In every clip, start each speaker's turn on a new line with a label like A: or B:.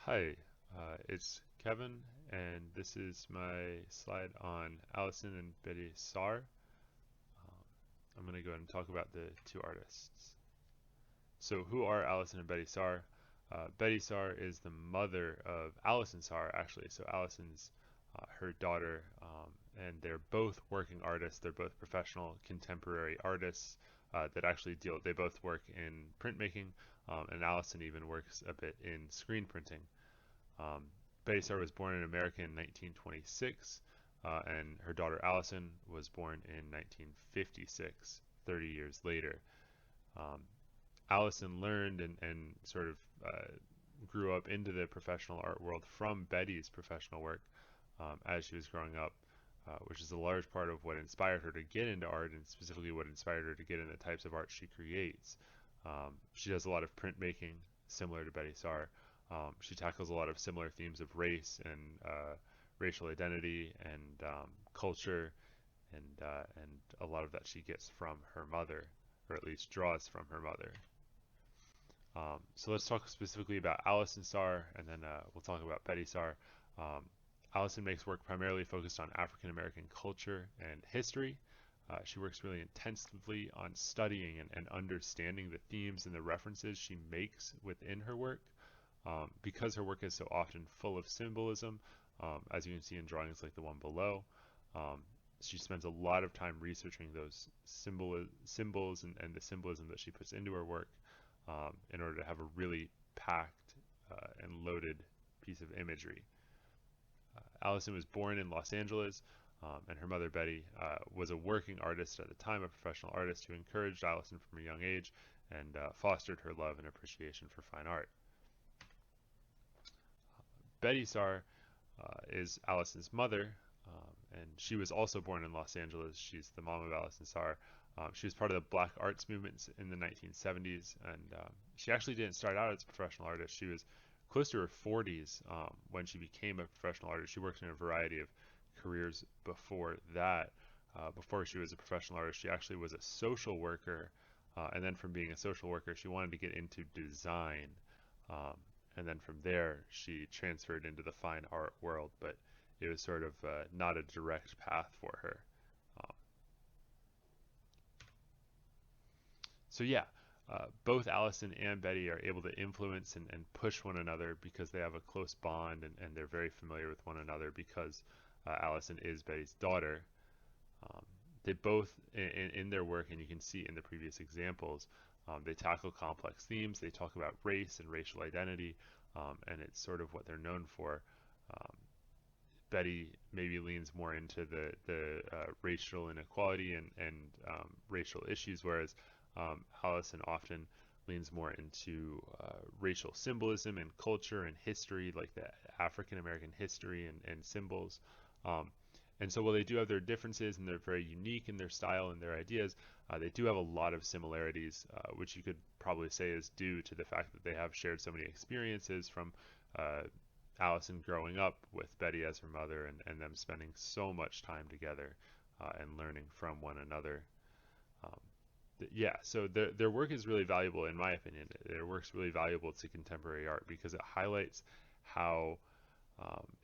A: Hi, it's Kevin, and this is my slide on Allison and Betty Saar. I'm going to go ahead and talk about the two artists. So, who are Allison and Betty Saar? Betty Saar is the mother of Allison Saar, actually. So, Allison's her daughter, and they're both working artists. They're both professional contemporary artists that actually deal. They both work in printmaking, and Allison even works a bit in screen printing. Um, Betty Saar was born in America in 1926, and her daughter Allison was born in 1956, 30 years later. Um, Allison learned and sort of grew up into the professional art world from Betty's professional work as she was growing up, which is a large part of what inspired her to get into art and specifically what inspired her to get in the types of art she creates. She does a lot of printmaking, similar to Betty Saar. She tackles a lot of similar themes of race and racial identity and culture, and a lot of that she gets from her mother, or at least draws from her mother. So let's talk specifically about Allison Saar, and then we'll talk about Betty Saar. Um, Allison makes work primarily focused on African American culture and history. She works really intensively on studying and understanding the themes and the references she makes within her work. Because her work is so often full of symbolism, as you can see in drawings like the one below, um, she spends a lot of time researching those symbols and the symbolism that she puts into her work in order to have a really packed and loaded piece of imagery. Allison was born in Los Angeles, and her mother Betty was a working artist at the time, a professional artist who encouraged Allison from a young age and fostered her love and appreciation for fine art. Betty Saar is Allison's mother, and she was also born in Los Angeles. She's the mom of Allison Saar. She was part of the Black Arts movements in the 1970s, and she actually didn't start out as a professional artist. She was close to her 40s when she became a professional artist. She worked in a variety of careers before that. Before she was a professional artist, she actually was a social worker, and then from being a social worker, she wanted to get into design. Um, and then from there, she transferred into the fine art world, but it was sort of not a direct path for her. Um, so yeah, both Allison and Betty are able to influence and push one another because they have a close bond and they're very familiar with one another because Allison is Betty's daughter. Um, they both, in their work, and you can see in the previous examples, they tackle complex themes. They talk about race and racial identity, and it's sort of what they're known for. Um, Betty maybe leans more into the racial inequality and racial issues, whereas Allison often leans more into racial symbolism and culture and history, like the African American history and symbols. Um, and so while they do have their differences and they're very unique in their style and their ideas, they do have a lot of similarities, which you could probably say is due to the fact that they have shared so many experiences from uh, Allison growing up with Betty as her mother and them spending so much time together and learning from one another. Um, yeah, so their work is really valuable, in my opinion. Their work's really valuable to contemporary art because it highlights how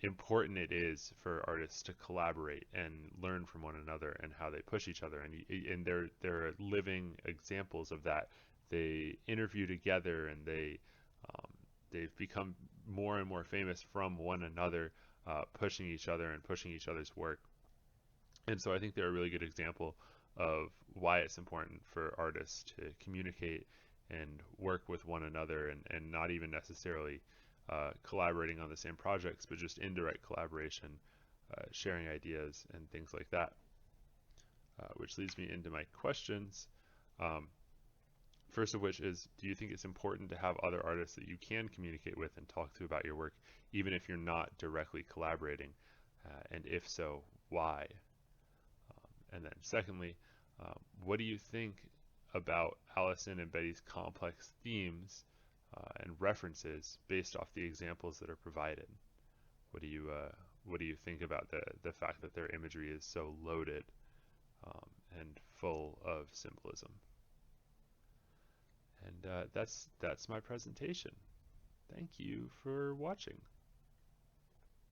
A: important it is for artists to collaborate and learn from one another and how they push each other. And they're living examples of that. They interview together and they've become more and more famous from one another, pushing each other and pushing each other's work. And so I think they're a really good example of why it's important for artists to communicate and work with one another and not even necessarily collaborating on the same projects, but just indirect collaboration, sharing ideas and things like that. Which leads me into my questions. Um, First of which is, do you think it's important to have other artists that you can communicate with and talk to about your work, even if you're not directly collaborating? And if so, why? And then secondly, what do you think about Allison and Betty's complex themes and references based off the examples that are provided? What do you think about the fact that their imagery is so loaded and full of symbolism? And that's my presentation. Thank you for watching.